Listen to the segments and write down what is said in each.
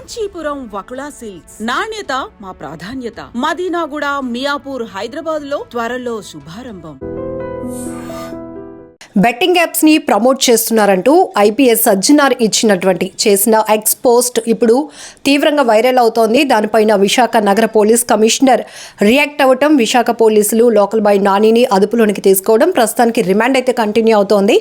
Kanchipuram Vakula silks నాణ్యత మా ప్రాధాన్యత. మదీనాగూడ, మియాపూర్, హైదరాబాద్ లో త్వరలో శుభారంభం. బెట్టింగ్ యాప్స్ ని ప్రమోట్ చేస్తున్నారంటూ ఐపీఎస్ సజ్జనార్ చేసిన ఎక్స్ పోస్ట్ ఇప్పుడు తీవ్రంగా వైరల్ అవుతోంది. దానిపైన విశాఖ నగర పోలీస్ కమిషనర్ రియాక్ట్ అవ్వటం, విశాఖ పోలీసులు లోకల్ బాయ్ నానిని అదుపులోనికి తీసుకోవడం, ప్రస్తుతానికి రిమాండ్ అయితే కంటిన్యూ అవుతోంది.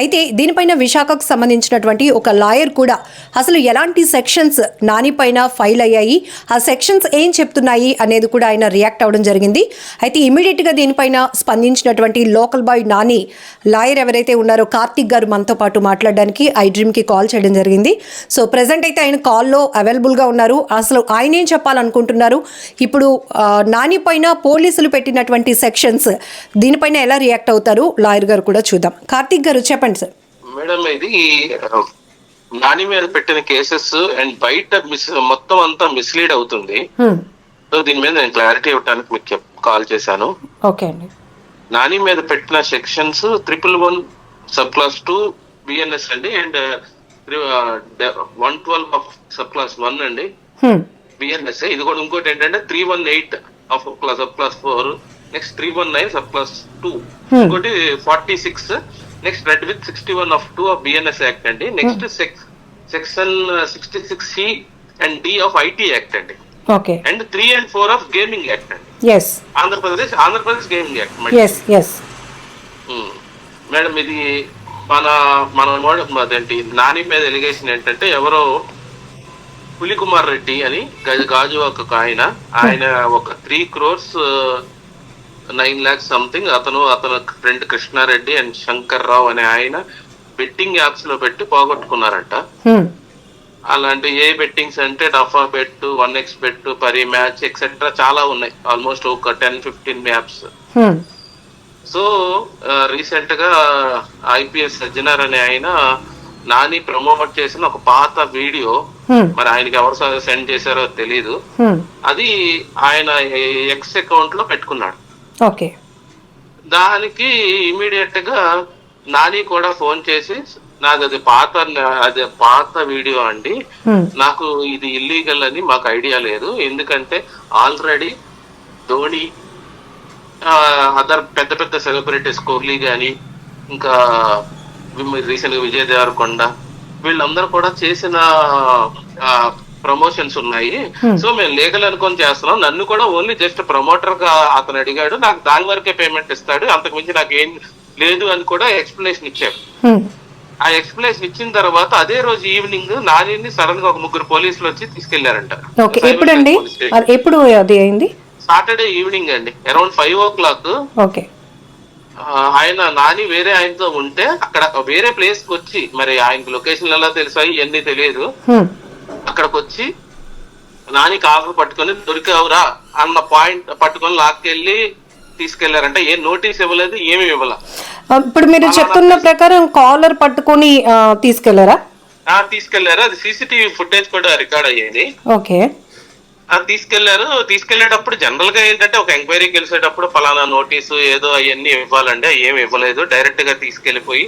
అయితే దీనిపైన విశాఖకు సంబంధించినటువంటి ఒక లాయర్ కూడా అసలు ఎలాంటి సెక్షన్స్ నాని పైన ఫైల్ అయ్యాయి, ఆ సెక్షన్స్ ఏం చెప్తున్నాయి అనేది కూడా ఆయన రియాక్ట్ అవ్వడం జరిగింది. అయితే ఇమీడియట్ గా దీనిపైన స్పందించినటువంటి లోకల్ బాయ్ నాని లాయర్ ఎవరైతే ఉన్నారో కార్తిక్ గారు మనతో పాటు మాట్లాడడానికి iDream కి కాల్ చేయడం జరిగింది. సో ప్రెసెంట్ అయితే ఆయన కాల్లో అవైలబుల్గా ఉన్నారు. అసలు ఆయన ఏం చెప్పాలనుకుంటున్నారు, ఇప్పుడు నాని పైన పోలీసులు పెట్టినటువంటి సెక్షన్స్ దీనిపైన ఎలా రియాక్ట్ అవుతారు లాయర్ గారు కూడా చూద్దాం. కార్తిక్ గారు చెప్పండి సార్. మేడం, ఇది నాని మీద పెట్టిన కేసెస్ అండ్ బయట మొత్తం అంతా మిస్లీడ్ అవుతుంది. సో దీని మీద నేను క్లారిటీ ఇవ్వడానికి మీకు కాల్ చేశాను. ఓకే అండి. నాని మీద పెట్టిన సెక్షన్స్ 111 సబ్ క్లాస్ 2 బిఎన్ఎస్ అండి, అండ్ 112 ఆఫ్ సబ్ క్లాస్ 1 అండి బిఎన్ఎస్. ఇది కూడా ఇంకోటి ఏంటంటే 318 of sub class 4, next 319 sub class 2, ఇంకోటి 46, next red with 61 of 2 of BNS act అండి, next section 66C and D of IT act అండి, and 3 and 4 of gaming act అండి. Andhra Pradesh gaming act. Madam, ఇది మన అదేంటి నాని మీద ఎలిగేషన్ ఏంటంటే, ఎవరో పులికుమార్ రెడ్డి అని గాజు ఒక ఆయన ఒక 3 crores 9 lakhs సంథింగ్ అతను ఫ్రెండ్ కృష్ణారెడ్డి అండ్ శంకర్ రావు అనే ఆయన బెట్టింగ్ యాప్స్ లో పెట్టి పోగొట్టుకున్నారంట. అలాంటి ఏ బెట్టింగ్స్ అంటే డఫా బెట్, 1x బెట్, పరి మ్యాచ్ ఎక్సెట్రా చాలా ఉన్నాయి, ఆల్మోస్ట్ ఒక 10-15 యాప్స్. సో రీసెంట్ గా ఐపీఎస్ సజ్జనార్ అనే ఆయన నాని ప్రమోట్ చేసిన ఒక పాత వీడియో, మరి ఆయనకి ఎవరు సెండ్ చేశారో తెలీదు, అది ఆయన ఎక్స్ అకౌంట్ లో పెట్టుకున్నాడు. దానికి ఇమీడియట్ గా నాని కూడా ఫోన్ చేసి, నాకు అది పాత వీడియో అండి, నాకు ఇది ఇల్లీగల్ అని మాకు ఐడియా లేదు, ఎందుకంటే ఆల్రెడీ ధోని, అదర్ పెద్ద పెద్ద సెలబ్రిటీస్, కోహ్లీ గాని, ఇంకా రీసెంట్ గా విజయ్ దేవరకొండ, వీళ్ళందరూ కూడా చేసిన ప్రమోషన్స్ ఉన్నాయి. సో మేము లీగల్ అనుకొని చేస్తున్నాం, నన్ను కూడా ఓన్లీ జస్ట్ ప్రమోటర్ గా అతను అడిగాడు, నాకు దాని వరకే పేమెంట్ ఇస్తాడు, అంతకు మించి నాకు ఏం లేదు అని కూడా ఎక్స్ప్లెనేషన్ ఇచ్చారు. ఆ ఎక్స్ప్లెనేషన్ ఇచ్చిన తర్వాత అదే రోజు ఈవినింగ్ నానిని సడన్ గా ఒక 3 పోలీసులు వచ్చి తీసుకెళ్లారంట. సాటర్డే ఈవినింగ్ అండి, అరౌండ్ 5 o'clock. ఆయన నాని వేరే ఆయనతో ఉంటే అక్కడ వేరే ప్లేస్ కి వచ్చి, మరి ఆయనకు లొకేషన్ ఎలా తెలుసాయి ఇవన్నీ తెలియదు, అక్కడికి వచ్చి నాని కాఫీ పట్టుకొని దొరికావురా అన్న పాయింట్ పట్టుకొని లాక్కెళ్ళి తీసుకెళ్లారంటే ఏ నోటీస్ ఇవ్వలేదు, ఏమి ఇవ్వాల. ఇప్పుడు మీరు చెప్తున్న ప్రకారం కాలర్ పట్టుకొని తీసుకెళ్లారు. అది సీసీటీవీ ఫుటేజ్ కూడా రికార్డ్ అయ్యేది. తీసుకెళ్లేటప్పుడు జనరల్ గా ఏంటంటే ఒక ఎంక్వైరీకి వెళ్ళేటప్పుడు పలానా నోటీసు ఏదో అవన్నీ ఇవ్వాలండి, ఏమి ఇవ్వలేదు, డైరెక్ట్ గా తీసుకెళ్లిపోయి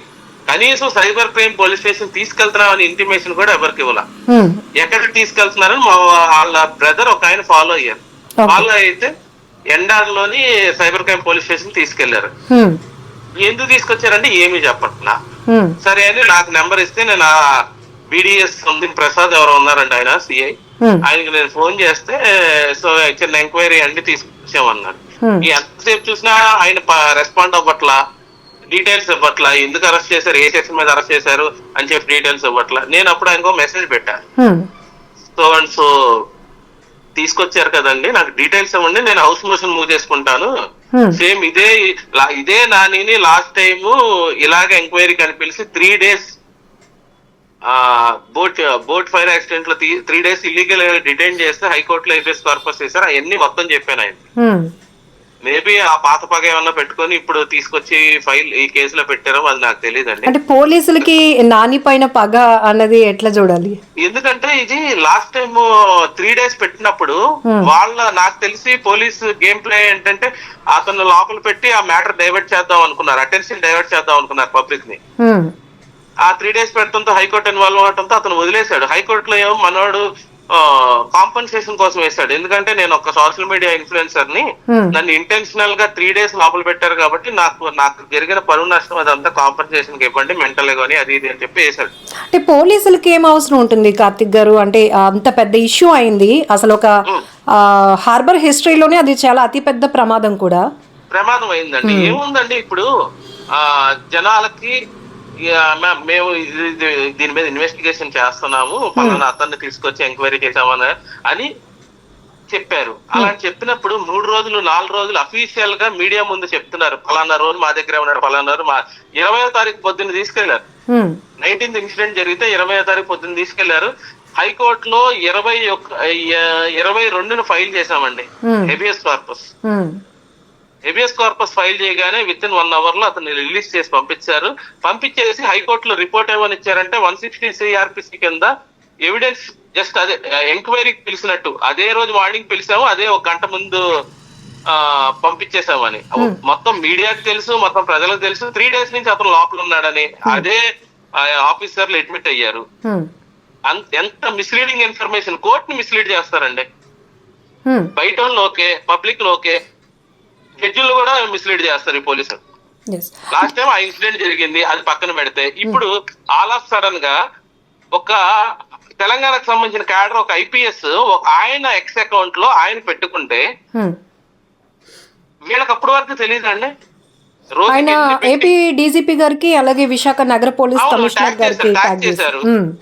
కనీసం సైబర్ క్రైమ్ పోలీస్ స్టేషన్ తీసుకెళ్తున్నాం అని ఇంటిమేషన్ కూడా ఎవరికి ఇవ్వాల. ఎక్కడికి తీసుకెళ్తున్నారని వాళ్ళ బ్రదర్ ఒక ఆయన ఫాలో అయ్యారు. ఫాలో అయితే ఎండార్లోని సైబర్ క్రైమ్ పోలీస్ స్టేషన్ తీసుకెళ్లారు. ఎందుకు తీసుకొచ్చారంటే ఏమీ చెప్పట్లా. సరే అని నాకు నెంబర్ ఇస్తే నేను BDS సంథింగ్ ప్రసాద్ ఎవరో ఉన్నారండి, ఆయన సిఐ, ఆయనకి నేను ఫోన్ చేస్తే సో చిన్న ఎంక్వైరీ అండి తీసుకొచ్చామన్నాడు. ఎంతసేపు చూసినా ఆయన రెస్పాండ్ అవ్వట్లా, డీటెయిల్స్ ఇవ్వట్లా, ఎందుకు అరెస్ట్ చేశారు, ఏ సెక్షన్ మీద అరెస్ట్ చేశారు అని చెప్పి డీటెయిల్స్ ఇవ్వట్లా. నేను అప్పుడు ఆయనకో మెసేజ్ పెట్టాను, సో అండ్ సో తీసుకొచ్చారు కదండి, నాకు డీటెయిల్స్ ఇవ్వండి, నేను హౌస్ మోషన్ మూవ్ చేసుకుంటాను. సేమ్ ఇదే నానిని లాస్ట్ టైం ఇలాగే ఎంక్వైరీ అని పిలిచి 3 days బోట్ ఫైర్ యాక్సిడెంట్ లో 3 days ఇల్లీగల్ డిటైన్ చేస్తే హైకోర్టులో ఎఫ్ఎస్ కార్పస్ చేశారు. అవన్నీ మొత్తం చెప్పాను ఆయన. మేబీ ఆ పాత పగ ఏమన్నా పెట్టుకొని ఇప్పుడు తీసుకొచ్చి ఫైల్ ఈ కేసులో పెట్టారో అది నాకు తెలియదండి. అంటే పోలీసులకి నాని పైన పగ అన్నది ఎట్లా చూడాలి? ఎందుకంటే ఇది లాస్ట్ టైం 3 days పెట్టినప్పుడు నాకు తెలిసి పోలీసు గేమ్ ప్లే ఏంటంటే అతను లోపల పెట్టి ఆ మ్యాటర్ డైవర్ట్ చేద్దాం అనుకున్నారు, అటెన్షన్ డైవర్ట్ చేద్దాం అనుకున్నారు పబ్లిక్ ని. ఆ 3 days పెట్టడంతో హైకోర్టు ఇన్వాల్వ్ అవడంతో అతను వదిలేశాడు. హైకోర్టులో ఏమో మనోడు కాంపన్సేషన్ కోసం వేశాడు. ఎందుకంటే నేను ఒక సోషల్ మీడియా ఇన్ఫ్లుయెన్సర్ ని, నన్ను ఇంటెన్షనల్ గా 3 days లోపల పెట్టారు కాబట్టి నాకు జరిగిన పరువు నష్టం అదంతా కాంపన్సేషన్ ఇవ్వండి, మెంటల్ గానీ అది ఇది అని చెప్పి వేశాడు. అంటే పోలీసులకి ఏం అవసరం ఉంటుంది కార్తిక్ గారు? అంటే అంత పెద్ద ఇష్యూ అయింది, అసలు ఒక హార్బర్ హిస్టరీలోనే అది చాలా అతిపెద్ద ప్రమాదం కూడా. ప్రమాదం అయిందండి. ఏముందండి, ఇప్పుడు జనాలకి మేము దీని మీద ఇన్వెస్టిగేషన్ చేస్తున్నాము, పలానా అతన్ని తీసుకొచ్చి ఎంక్వైరీ చేసామని అని చెప్పారు. అలా చెప్పినప్పుడు 3 రోజులు 4 రోజులు అఫీషియల్ గా మీడియా ముందు చెప్తున్నారు, పలానా రోజు మా దగ్గర ఉన్నారు, పలానా రోజు 20వ తారీఖు పొద్దున్న తీసుకెళ్లారు. 19th ఇన్సిడెంట్ జరిగితే 20వ తారీఖు పొద్దున్న తీసుకెళ్లారు. హైకోర్టులో 22న ఫైల్ చేశామండి హెబియస్ కార్పస్ ఫైల్ చేయగానే విత్ ఇన్ 1 hour లో అతన్ని రిలీజ్ చేసి పంపించేసి హైకోర్టులో రిపోర్ట్ ఏమని ఇచ్చారంటే 160 CRPC కింద ఎవిడెన్స్ జస్ట్ అదే ఎంక్వైరీకి పిలిచినట్టు అదే రోజు మార్నింగ్ పిలిచాము, అదే 1 గంట ముందు పంపించేసామని. మొత్తం మీడియాకి తెలుసు, మొత్తం ప్రజలకు తెలుసు 3 days నుంచి అతను లోపల ఉన్నాడని అదే ఆఫీసర్లు అడ్మిట్ అయ్యారు. ఎంత మిస్లీడింగ్ ఇన్ఫర్మేషన్, కోర్టుని మిస్లీడ్ చేస్తారండి. బయట వాళ్ళు ఓకే, పబ్లిక్ లో ఓకే, జడ్జిలు కూడా మిస్లీడ్ చేస్తారు ఈ పోలీసులు. లాస్ట్ టైం ఆ ఇన్సిడెంట్ జరిగింది, అది పక్కన పెడితే ఇప్పుడు ఆల్ ఆఫ్ సడన్ గా ఒక తెలంగాణకు సంబంధించిన క్యాడర్ ఒక IPS ఆయన ఎక్స్ అకౌంట్ లో ఆయన పెట్టుకుంటే వీళ్ళకి అప్పటి వరకు తెలియదండి. ఆయన ఏపీ డీజీపీ గారికి అలాగే విశాఖ నగర పోలీస్ కమిషనర్ గారికి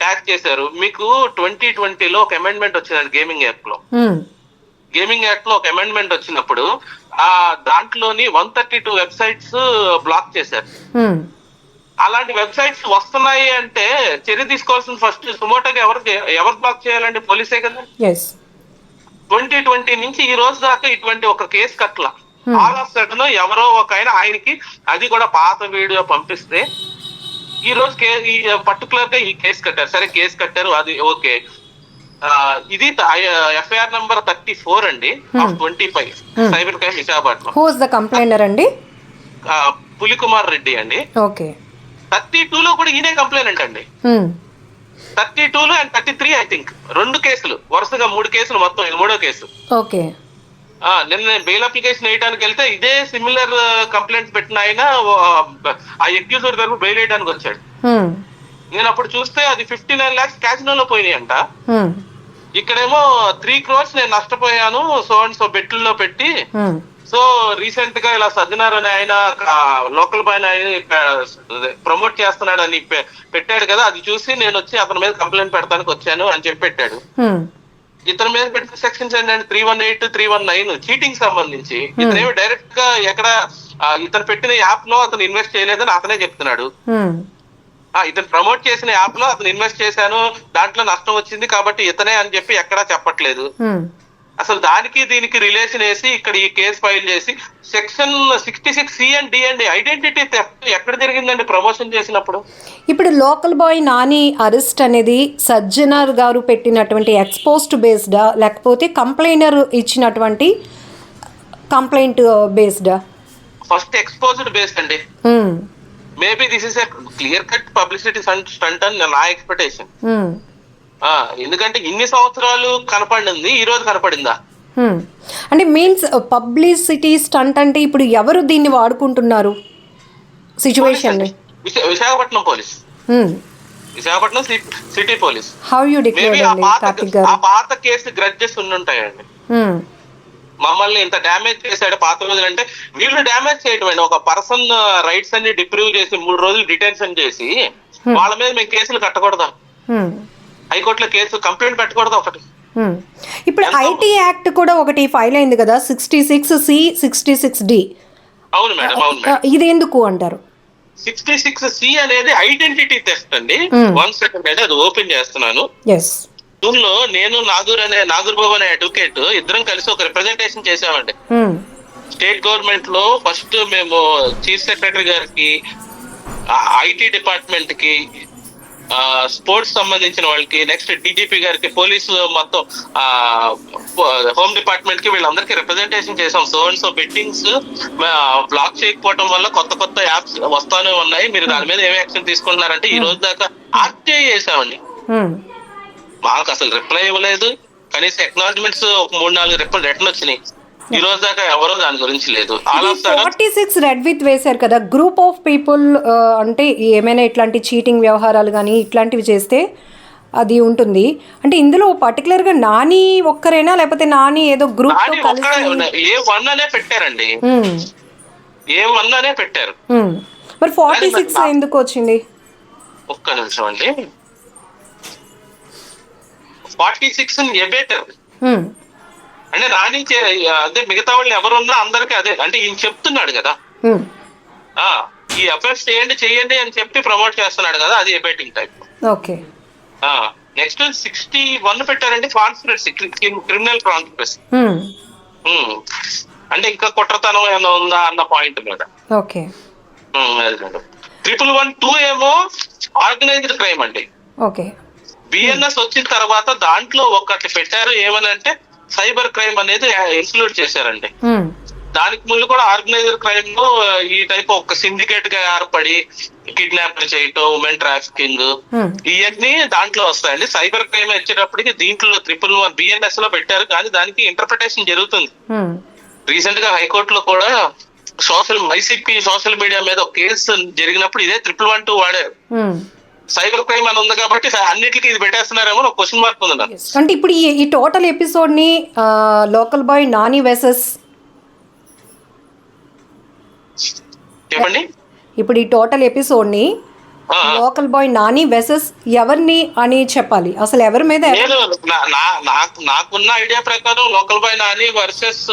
ట్యాగ్ చేశారు. మీకు 2020లో ఒక అమెండ్మెంట్ వచ్చిందండి గేమింగ్ యాక్ట్ లో ఒక అమెండ్మెంట్ వచ్చినప్పుడు దాంట్లోని 132 వెబ్సైట్స్ బ్లాక్ చేశారు. అలాంటి వెబ్సైట్స్ వస్తున్నాయి అంటే చర్య తీసుకోవాల్సిన ఫస్ట్ సుమోటోగా ఎవరు బ్లాక్ చేయాలండి? పోలీసే కదా. 2020 నుంచి ఈ రోజు దాకా ఇటువంటి ఒక case Katla. All of sudden ఎవరో ఒక ఆయనకి అది కూడా పాత వీడియో పంపిస్తే ఈ రోజు పర్టికులర్ గా ఈ కేసు కట్టారు. సరే కేసు కట్టారు, అది ఓకే. ఇది FIR నంబర్ 34 అండి of 25 cyber crime Visakhapatnam. Who is the complainer అండి? పులికుమార్ రెడ్డి అండి. ఓకే. 32లో కూడా ఈయనే కంప్లైనెంట్ అండి. 32లో అండ్ 33 ఐ థింక్ 2 కేసులు వరుసగా 3 కేసులు, మొత్తం ఇది 3వ కేసు. ఓకే. నిన్న బెయిల్ అప్లికేషన్ వేయడానికి వెళ్తే ఇదే సిమిలర్ కంప్లైంట్స్ పెట్టిన ఆయన ఆ అక్యూజర్ తరపు బెయిల్ వేయడానికి వచ్చాడు. నేను అప్పుడు చూస్తే అది 59 lakhs క్యాసినోలో పోయినాయి అంట. ఇక్కడేమో 3 crores నేను నష్టపోయాను సో అండ్ సో బెట్టుల్లో పెట్టి. సో రీసెంట్ గా ఇలా సజ్జనార్ అని ఆయన లోకల్ పైన ప్రమోట్ చేస్తున్నాడు అని పెట్టాడు కదా, అది చూసి నేను వచ్చి అతని మీద కంప్లైంట్ పెడతానికి వచ్చాను అని చెప్పి పెట్టాడు. ఇతని మీద పెట్టిన సెక్షన్స్ ఏంటంటే 318, 319 చీటింగ్ సంబంధించి. ఇతనేమి డైరెక్ట్ గా ఎక్కడ ఇతను పెట్టిన యాప్ లో అతను ఇన్వెస్ట్ చేయలేదని అతనే చెప్తున్నాడు. ఇతను ప్రమోట్ చేసిన యాప్ లో అతను ఇన్వెస్ట్ చేశాను, దాంట్లో నష్టం వచ్చింది కాబట్టి ఇతనే అని చెప్పి ఎక్కడా చెప్పట్లేదు. అసలు దానికి దీనికి రిలేషన్ వేసి ఇక్కడ ఈ కేసు ఫైల్ చేసి సెక్షన్ 66C and D అండి ఐడెంటిటీ థెఫ్ట్ ఎక్కడ జరిగిందండి ప్రమోషన్ చేసినప్పుడు. ఇప్పుడు లోకల్ బాయ్ నాని అరెస్ట్ అనేది సజ్జనార్ గారు పెట్టినటువంటి ఎక్స్పోస్ట్ బేస్డా లేకపోతే కంప్లైనర్ ఇచ్చినటువంటి కంప్లైంట్ బేస్డా? ఫస్ట్ ఎక్స్పోజ్డ్ బేస్డ్ అండి. Maybe this is a clear cut publicity stunt అని నా ఎక్స్పెక్టేషన్. ఎందుకంటే ఇన్ని సంవత్సరాలు కనపడింది, ఈ రోజు కనపడిందా? అంటే మీన్స్ పబ్లిసిటీ స్టంట్ అంటే ఇప్పుడు ఎవరు దీన్ని వాడుకుంటున్నారు situation? Visakhapatnam police, Visakhapatnam city police. How you declare ఆ పాత కేసు గ్రడ్జెస్ ఉండుంటాయండి. మమ్మల్ని ఇంత డ్యామేజ్ చేశాడు పాత రోజులు అంటే వీళ్ళు డ్యామేజ్ చేయటం. ఒక పర్సన్ రైట్స్ అన్ని డిప్రూవ్ చేసి 3 రోజులు డిటెన్షన్ చేసి వాళ్ళ మీద మేము కేసులు కట్టకూడదా? హైకోర్టులో కేసు కంప్లైంట్ పెట్టకూడదు ఒకటి. ఇప్పుడు ఐటీ యాక్ట్ కూడా ఒకటి ఫైల్ అయింది కదా 66C 66D. అవును మేడం, అవును మేడం. ఇది ఎందుకు అంటారు? 66C అనేది ఐడెంటిటీ థెఫ్ట్ అండి. 1 second అండి, అది ఓపెన్ చేస్తున్నాను. దీనిలో నేను నాగూర్ బాబు అనే అడ్వకేట్ ఇద్దరం కలిసి ఒక రిప్రజెంటేషన్ చేసామండి. స్టేట్ గవర్నమెంట్ లో ఫస్ట్ మేము చీఫ్ సెక్రటరీ గారికి, ఐటీ డిపార్ట్మెంట్ కి, స్పోర్ట్స్ సంబంధించిన వాళ్ళకి, నెక్స్ట్ DGP గారికి, పోలీసు మొత్తం హోమ్ డిపార్ట్మెంట్ కి వీళ్ళందరికీ రిప్రజెంటేషన్ చేసాం. So and so bettings block చేయకపోవడం వల్ల కొత్త యాప్స్ వస్తానే ఉన్నాయి, మీరు దాని మీద ఏమి యాక్షన్ తీసుకుంటున్నారంటే ఈ రోజు దాకా ఆర్టీఐ చేసామండి. మాకు అసలు రిప్లై ఇవ్వలేదు. కనీసం అక్నాలజ్మెంట్స్ ఒక 3-4 రిటర్న్ వచ్చినాయి. ఈ రోజు దాకా ఎవరో దాని గురించి లేదు. 46 రెడ్ విత్ వేశారు కదా, గ్రూప్ ఆఫ్ పీపుల్ అంటే ఏమైనా ఇట్లాంటి చీటింగ్ వ్యవహారాలు కానీ ఇట్లాంటివి చేస్తే అది ఉంటుంది అంటే ఇందులో పర్టికులర్ గా నాని ఒక్కరేనా లేకపోతే నాని ఏదో గ్రూప్ తో కలిసి A1 అనే పెట్టారండి, A1 అనే పెట్టారు. మరి 46 ఎందుకు వచ్చింది? ఒక్క నిమిషం అండి. 46 ఎబేటర్ అంటే నాని అదే మిగతా వాళ్ళు ఎవరున్నా అందరికి అదే అంటే ఈయన చెప్తున్నాడు కదా, ఈ అఫైర్స్ చేయండి అని చెప్పి ప్రమోట్ చేస్తున్నాడు కదా, అది ఎబేటింగ్ టైప్. ఓకే. నెక్స్ట్ 61 పెట్టారండి, కాన్స్పిరసీ, క్రిమినల్ కాన్స్పిరసీ. అంటే ఇంకా కుట్రతనం ఏమైనా ఉందా అన్న పాయింట్ మీద. ఓకే. 112 ఏమో ఆర్గనైజ్డ్ క్రైమ్ అండి. ఓకే. బిఎన్ఎస్ వచ్చిన తర్వాత దాంట్లో ఒకటి పెట్టారు, ఏమనంటే సైబర్ క్రైమ్ అనేది ఇంక్లూడ్ చేశారండి. దానికి ముందు కూడా ఆర్గనైజ్డ్ క్రైమ్ లో ఈ టైప్ ఒక సిండికేట్ గా ఏర్పడి కిడ్నాప్ చేయటం, ఉమెన్ ట్రాఫికింగ్, ఇవన్నీ దాంట్లో వస్తాయండి. సైబర్ క్రైమ్ వచ్చేటప్పటికి దీంట్లో 111 బిఎన్ఎస్ లో పెట్టారు, కానీ దానికి ఇంటర్ప్రిటేషన్ జరుగుతుంది. రీసెంట్ గా హైకోర్టులో కూడా వైసీపీ సోషల్ మీడియా మీద ఒక కేసు జరిగినప్పుడు ఇదే 112 వాడారు. సైబర్ క్రైమ్ అని ఉంది కాబట్టి అన్నిటికీ ఇది పెట్టేస్తున్నారేమో ఒక క్వశ్చన్ మార్క్ ఉంది. అంటే ఇప్పుడు ఈ టోటల్ ఎపిసోడ్ ని లోకల్ బాయ్ నాని వెసెస్ చెప్పండి. ఇప్పుడు ఈ టోటల్ ఎపిసోడ్ ని లోకల్ బాయ్ నాని వెసెస్ ఎవరిని అని చెప్పాలి, అసలు ఎవరి మీద? నాకున్న ఐడియా ప్రకారం local boy Nani versus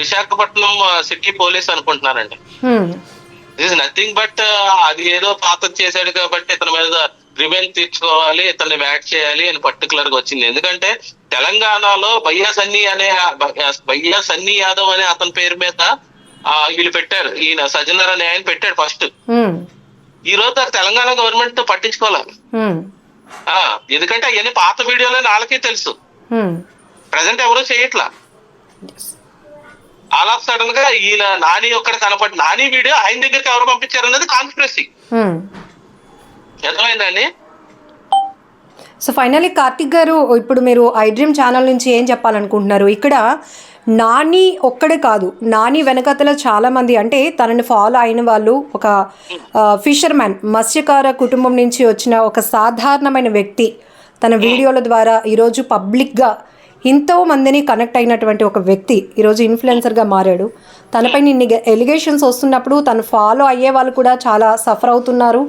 Visakhapatnam city police అనుకుంటున్నానండి. దిస్ నథింగ్ బట్ అది ఏదో పాత చేశాడు కాబట్టి ఇతని మీద రివెంజ్ తీర్చుకోవాలి, ఇతన్ని వ్యాట్ చేయాలి అని పర్టికులర్ గా వచ్చింది. ఎందుకంటే తెలంగాణలో భయ్యా సన్నీ యాదవ్ అనే అతని పేరు మీద వీళ్ళు పెట్టారు, ఈయన సజ్జనర్ అనే ఆయన పెట్టాడు ఫస్ట్. ఈ రోజు తెలంగాణ గవర్నమెంట్ తో పట్టించుకోవాలి, ఎందుకంటే అవన్నీ పాత వీడియోలో వాళ్ళకే తెలుసు, ప్రజెంట్ ఎవరో చేయట్లా. ఆల్ ఆఫ్ సడన్ గా ఈయన నాని ఒక్కడ కనపడి నాని వీడియో ఆయన దగ్గరికి ఎవరు పంపించారు అన్నది కాన్స్పిరసీ. అర్థమైందండి? సో ఫైనల్లీ కార్తిక్ గారు, ఇప్పుడు మీరు ఐ డ్రీమ్ ఛానల్ నుంచి ఏం చెప్పాలనుకుంటున్నారు? ఇక్కడ నాని ఒక్కడే కాదు, నాని వెనకతల చాలా మంది అంటే తనని ఫాలో అయిన వాళ్ళు, ఒక ఫిషర్మ్యాన్ మత్స్యకార కుటుంబం నుంచి వచ్చిన ఒక సాధారణమైన వ్యక్తి తన వీడియోల ద్వారా ఈరోజు పబ్లిక్గా ఎంతో మందిని కనెక్ట్ అయినటువంటి ఒక వ్యక్తి ఈరోజు ఇన్ఫ్లుయెన్సర్గా మారాడు. తనపైన ఇన్ని ఎలిగేషన్స్ వస్తున్నప్పుడు తను ఫాలో అయ్యే వాళ్ళు కూడా చాలా సఫర్ అవుతున్నారు,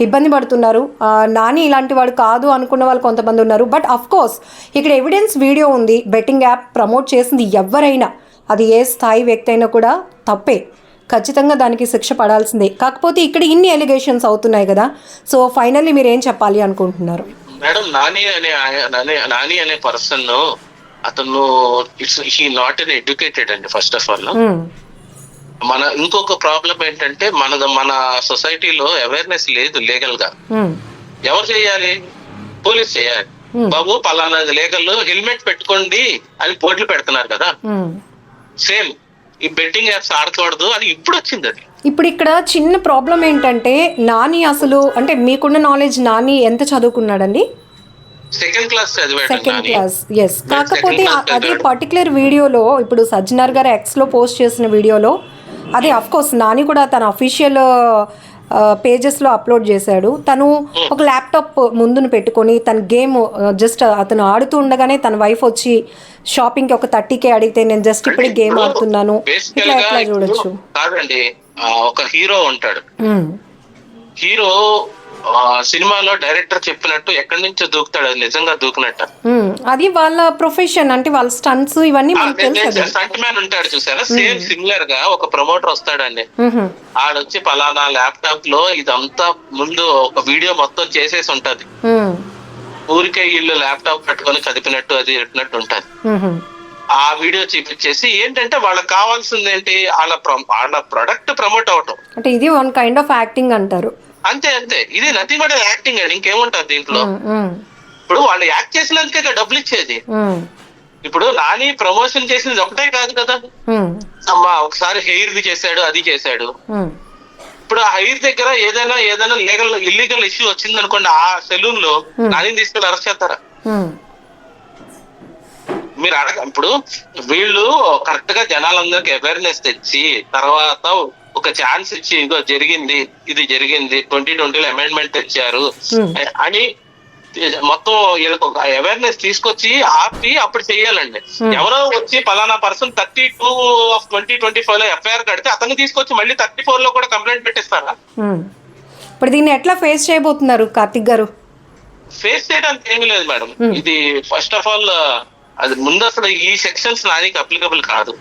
ఇబ్బంది పడుతున్నారు. నాని ఇలాంటి వాడు కాదు అనుకున్న వాళ్ళు కొంతమంది ఉన్నారు. బట్ అఫ్కోర్స్ ఇక్కడ ఎవిడెన్స్ వీడియో ఉంది, బెట్టింగ్ యాప్ ప్రమోట్ చేసింది ఎవరైనా, అది ఏ స్థాయి వ్యక్తి అయినా కూడా తప్పే, ఖచ్చితంగా దానికి శిక్ష పడాల్సిందే. కాకపోతే ఇక్కడ ఇన్ని ఎలిగేషన్స్ అవుతున్నాయి కదా, సో ఫైనల్లీ మీరు ఏం చెప్పాలి అనుకుంటున్నారు? మేడం, నాని అనే పర్సన్ అతను హీ నాట్ ఎన్ ఎడ్యుకేటెడ్ అండి. ఫస్ట్ ఆఫ్ ఆల్ మన ఇంకొక ప్రాబ్లం ఏంటంటే మన సొసైటీలో అవేర్నెస్ లేదు లీగల్ గా. ఎవరు చేయాలి? పోలీస్ చేయాలి. బాబు పలానా లీగల్ హెల్మెట్ పెట్టుకోండి అని పోర్టులు పెడుతున్నారు కదా, సేమ్ ఈ బెట్టింగ్ యాప్స్ ఆడకూడదు అని ఇప్పుడు వచ్చింది. అది ఇప్పుడు ఇక్కడ చిన్న ప్రాబ్లం ఏంటంటే నాని అసలు అంటే మీకున్న నాలెడ్జ్ నాని ఎంత చదువుకున్నాడండి? Second class yes. కాకపోతే అదే పర్టికులర్ వీడియోలో ఇప్పుడు సజ్జనర్ గారు ఎక్స్లో పోస్ట్ చేసిన వీడియోలో అదే అఫ్కోర్స్ నాని కూడా తన అఫీషియల్ పేజెస్లో అప్లోడ్ చేశాడు. తను ఒక ల్యాప్టాప్ ముందును పెట్టుకొని తన గేమ్ జస్ట్ అతను ఆడుతూ ఉండగానే తన వైఫ్ వచ్చి షాపింగ్కి ఒక 30K అడిగితే నేను జస్ట్ ఇప్పుడే గేమ్ ఆడుతున్నాను ఇట్లా ఎట్లా చూడొచ్చు? కాదండి, ఒక హీరో ఉంటాడు, హీరో సినిమాలో డైరెక్టర్ చెప్పినట్టు ఎక్కడి నుంచో దూకుతాడు, అది నిజంగా దూకినట్ట. అది వాళ్ళ ప్రొఫెషన్, అంటే వాళ్ళ స్టంట్స్ ఇవన్నీ స్టంట్ మ్యాన్ ఉంటాడు చూసారా, సేమ్ సిమిలర్ గా ఒక ప్రమోటర్ వస్తాడండి, ఆడొచ్చి పలానా ల్యాప్టాప్ లో ఇదంతా ముందు ఒక వీడియో మొత్తం చేసేసి ఉంటది, ఊరికే వీళ్ళు ల్యాప్టాప్ పెట్టుకొని కదిపినట్టు అది చెప్పినట్టు ఉంటది. ఆ వీడియో చూపించేసి ఏంటంటే వాళ్ళకి కావాల్సింది ఏంటి, వాళ్ళ ప్రొడక్ట్ ప్రమోట్ అవటం. అంటే ఇది వన్ కైండ్ ఆఫ్ యాక్టింగ్ అంటారు. అంతే, ఇది నథింగ్ బట్ యాక్టింగ్ అండి, ఇంకేముంటది దీంట్లో. ఇప్పుడు వాళ్ళు యాక్ట్ చేసినందుకే డబ్బులు ఇచ్చేది. ఇప్పుడు నాని ప్రమోషన్ చేసింది ఒకటే కాదు కదా, అమ్మా ఒకసారి హెయిర్ ది చేశాడు, అది చేశాడు. ఇప్పుడు ఆ హెయిర్ దగ్గర ఏదైనా ఇల్లీగల్ ఇష్యూ వచ్చింది అనుకోండి, ఆ సెలూన్ లో నాని తీసుకెళ్ళి అరెస్ట్ చేస్తారా? మీరు ఇప్పుడు వీళ్ళు కరెక్ట్ గా జనాలందరికి అవేర్నెస్ తెచ్చి తర్వాత ఒక ఛాన్స్ ఇచ్చి ఇదో జరిగింది, ఇది జరిగింది, 2020లో అమెండ్మెంట్ తెచ్చారు అని మొత్తం వీళ్ళకి ఒక అవేర్నెస్ తీసుకొచ్చి ఆపి అప్పుడు చెయ్యాలండి. ఎవరో వచ్చి పలానా పర్సన్ 32/2025 లో ఎఫ్ఐఆర్ కడితే అతన్ని తీసుకొచ్చి మళ్ళీ 34 లో కూడా కంప్లైంట్ పెట్టిస్తారా? ఇప్పుడు దీన్ని ఎట్లా ఫేస్ చేయబోతున్నారు కార్తిక్ గారు? ఫేస్ చేయడానికి ఏమీ లేదు మేడం. ఇది ఫస్ట్ ఆఫ్ ఆల్ అది ముందు అసలు ఈ సెక్షన్స్ నానికి అప్లికబుల్ కాదు.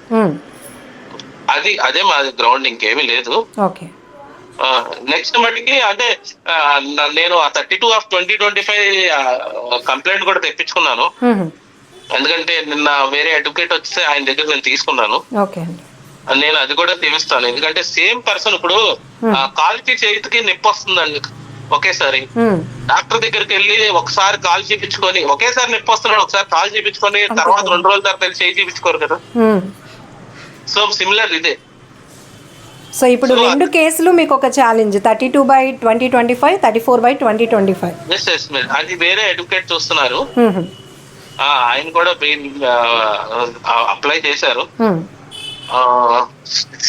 అదే మాది గ్రౌండ్, ఇంకేమీ లేదు. నెక్స్ట్ మటుకి అంటే నేను ఆ 32/2025 కంప్లైంట్ కూడా తెప్పించుకున్నాను. ఎందుకంటే నిన్న వేరే అడ్వకేట్ వస్తే ఆయన దగ్గర నేను తీసుకున్నాను. నేను అది కూడా తీరుస్తాను. ఎందుకంటే సేమ్ పర్సన్ ఇప్పుడు కాలుకి చేతికి నొప్పి వస్తుందండి ఒకేసారి. డాక్టర్ దగ్గరికి వెళ్ళి ఒకసారి కాలు చూపించుకొని ఒకేసారి నొప్పి వస్తున్నాడు, ఒకసారి కాలు చూపించుకొని తర్వాత 2 రోజుల తర్వాత చేయి చూపించుకోరు కదా. సో సిమిలర్ ఇదే. సో ఇప్పుడు 2 కేసులు మీకు ఒక ఛాలెంజ్, 32/2025, 34/2025. అది వేరే అడ్వకేట్ చూస్తున్నారు. ఆయన కూడా అప్లై చేశారు.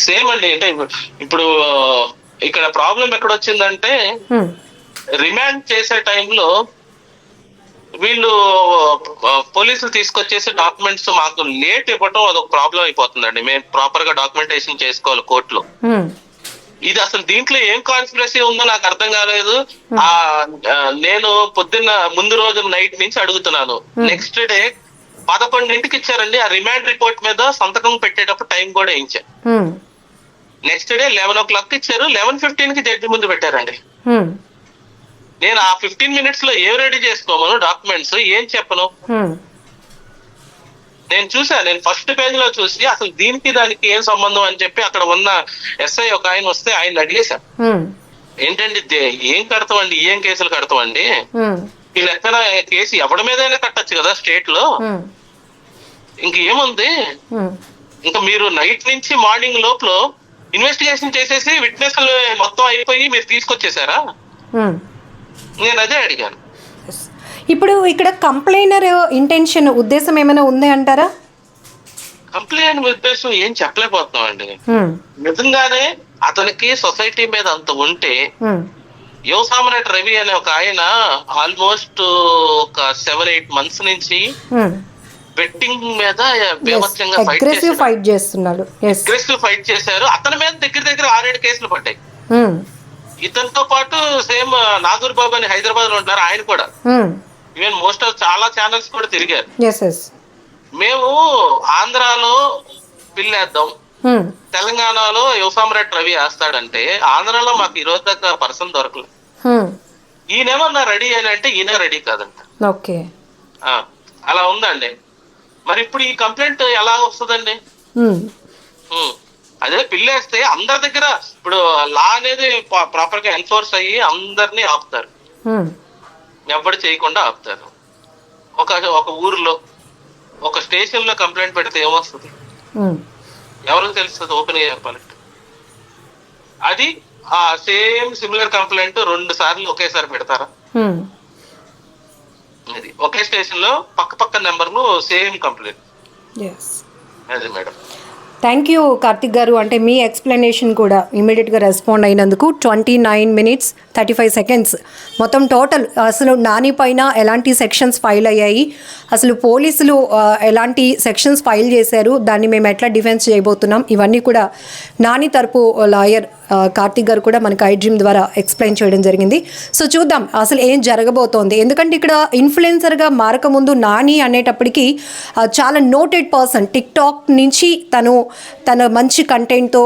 సేమ్ అండి. అంటే ఇప్పుడు ఇక్కడ ప్రాబ్లం ఎక్కడ వచ్చిందంటే రిమాండ్ చేసే టైంలో వీళ్ళు పోలీసులు తీసుకొచ్చేసి డాక్యుమెంట్స్ మాకు లేట్ ఇవ్వటం అదొక ప్రాబ్లం అయిపోతుందండి. మేము ప్రాపర్ గా డాక్యుమెంటేషన్ చేసుకోవాలి కోర్టులో. ఇది అసలు దీంట్లో ఏం కాన్స్పిరసీ ఉందో నాకు అర్థం కాలేదు. నేను పొద్దున్న ముందు రోజు నైట్ నుంచి అడుగుతున్నాను. నెక్స్ట్ డే 11ంటికి ఇచ్చారండి. ఆ రిమాండ్ రిపోర్ట్ మీద సంతకం పెట్టేటప్పుడు టైం కూడా ఇచ్చారు. నెక్స్ట్ డే 11 o'clock ఇచ్చారు. 11:15కి జడ్జి ముందు పెట్టారండి. నేను ఆ 15 minutes లో ఏం రెడీ చేసుకోమను డాక్యుమెంట్స్, ఏం చెప్పను. నేను చూసా, నేను ఫస్ట్ పేజ్ లో చూసి అసలు దీనికి దానికి ఏం సంబంధం అని చెప్పి అక్కడ ఉన్న ఎస్ఐ ఒక ఆయన వస్తే ఆయన అడిగేశా, ఏంటండి ఏం కడతామండి, ఏం కేసులు కడతామండి, ఈ లెక్కన కేసు ఎవరి మీదైనా కట్టచ్చు కదా స్టేట్ లో, ఇంకేముంది, ఇంకా మీరు నైట్ నుంచి మార్నింగ్ లోపల ఇన్వెస్టిగేషన్ చేసేసి విట్నెస్ మొత్తం అయిపోయి మీరు తీసుకొచ్చేసారా? నేను అదే అడిగాను. ఇప్పుడు ఇక్కడ కంప్లైనర్ ఇంటెన్షన్ ఉద్దేశం ఏమైనా ఉంది అంటారా? కంప్లైంట్ ఉద్దేశం ఏం చెప్పలేకపోతున్నాం అండి. నిజంగానే అతనికి సొసైటీ మీద అంత ఉంటే యువసామ్రాట్ రవి అనే ఒక ఆయన ఆల్మోస్ట్ ఒక 7-8 months నుంచి బెట్టింగ్ మీద బీభత్సంగా ఫైట్ చేస్తున్నాడు. అగ్రెసివ్ ఫైట్ చేశారు. అతని మీద దగ్గర 6-7 కేసులు పడ్డాయి. ఇతనితో పాటు సేమ్ నాగూర్ బాబు అని హైదరాబాద్ లో ఉంటున్నారు, ఆయన కూడా ఈవెన్ మోస్ట్ ఆఫ్ చాలా ఛానల్స్ కూడా తిరిగారు. మేము ఆంధ్రాలో పిల్లేద్దాం, తెలంగాణలో యువసామ్రాట్ రవి వేస్తాడంటే ఆంధ్రాలో మాకు ఈ రోజు దాకా పర్సన్ దొరకలేదు. ఈయనేమన్నా రెడీ అని అంటే ఈయన రెడీ కాదంట. అలా ఉందండి. మరి ఇప్పుడు ఈ కంప్లైంట్ ఎలా వస్తుందండి? అదే పిల్లేస్తే అందరి దగ్గర ఇప్పుడు లా అనేది ప్రాపర్ గా ఎన్ఫోర్స్ అయ్యి అందరినీ ఆపుతారు, ఎవరు చేయకుండా ఆపుతారు. ఒక ఊర్లో ఒక స్టేషన్ లో కంప్లైంట్ పెడితే ఏమొస్తుంది ఎవరికి తెలుస్తుంది? ఓపెన్ గా చెప్పాలంటే అది ఆ సేమ్ సిమిలర్ కంప్లైంట్ 2 సార్లు ఒకేసారి పెడతారా? అది ఒకే స్టేషన్ లో పక్క నెంబర్లు సేమ్ కంప్లైంట్. అది మేడం. థ్యాంక్ యూ కార్తిక్ గారు. అంటే మీ ఎక్స్ప్లెనేషన్ కూడా ఇమీడియట్గా రెస్పాండ్ అయినందుకు 29 minutes 35 seconds మొత్తం టోటల్. అసలు నాని పైన ఎలాంటి సెక్షన్స్ ఫైల్ అయ్యాయి, అసలు పోలీసులు ఎలాంటి సెక్షన్స్ ఫైల్ చేశారు, దాన్ని మేము ఎట్లా డిఫెన్స్ చేయబోతున్నాం, ఇవన్నీ కూడా నాని తరపు లాయర్ కార్తిక్ గారు కూడా మనకి ఐడ్రీమ్ ద్వారా ఎక్స్ప్లెయిన్ చేయడం జరిగింది. సో చూద్దాం అసలు ఏం జరగబోతోంది. ఎందుకంటే ఇక్కడ ఇన్ఫ్లుయెన్సర్గా మారకముందు నాని అనేటప్పటికీ చాలా నోటెడ్ పర్సన్. టిక్ టాక్ నుంచి తన మంచి కంటెంట్తో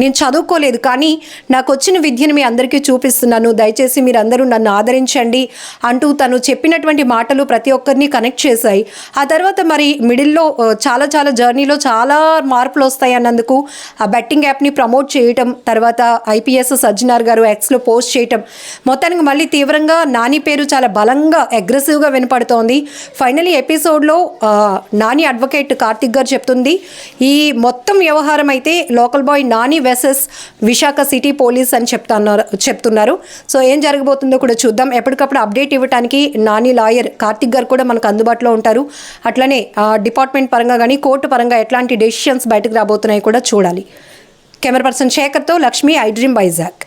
నేను చదువుకోలేదు కానీ నాకు వచ్చిన విద్యను మీ అందరికీ చూపిస్తున్నాను, దయచేసి మీరు అందరూ నన్ను ఆదరించండి అంటూ తను చెప్పినటువంటి మాటలు ప్రతి ఒక్కరిని కనెక్ట్ చేశాయి. ఆ తర్వాత మరి మిడిల్లో చాలా జర్నీలో చాలా మార్పులు వస్తాయి అన్నందుకు ఆ బెట్టింగ్ యాప్ని ప్రమోట్ చేయటం, తర్వాత తర్వాత ఐపీఎస్ సజ్జనార్ గారు ఎక్స్లో పోస్ట్ చేయటం, మొత్తానికి మళ్ళీ తీవ్రంగా నాని పేరు చాలా బలంగా అగ్రెసివ్గా వినపడుతోంది. ఫైనలీ ఎపిసోడ్లో నాని అడ్వకేట్ కార్తిక్ గారు చెప్తుంది, ఈ మొత్తం వ్యవహారం అయితే local boy Nani వెసెస్ Visakha city police అని చెప్తున్నారు. సో ఏం జరగబోతుందో కూడా చూద్దాం. ఎప్పటికప్పుడు అప్డేట్ ఇవ్వడానికి నాని లాయర్ కార్తిక్ గారు కూడా మనకు అందుబాటులో ఉంటారు. అట్లనే డిపార్ట్మెంట్ పరంగా కానీ కోర్టు పరంగా ఎట్లాంటి డెసిషన్స్ బయటకు రాబోతున్నాయి కూడా చూడాలి. కెమెరా పర్సన్ శేఖర్తో లక్ష్మి, ఐ డ్రీమ్ వైజాగ్.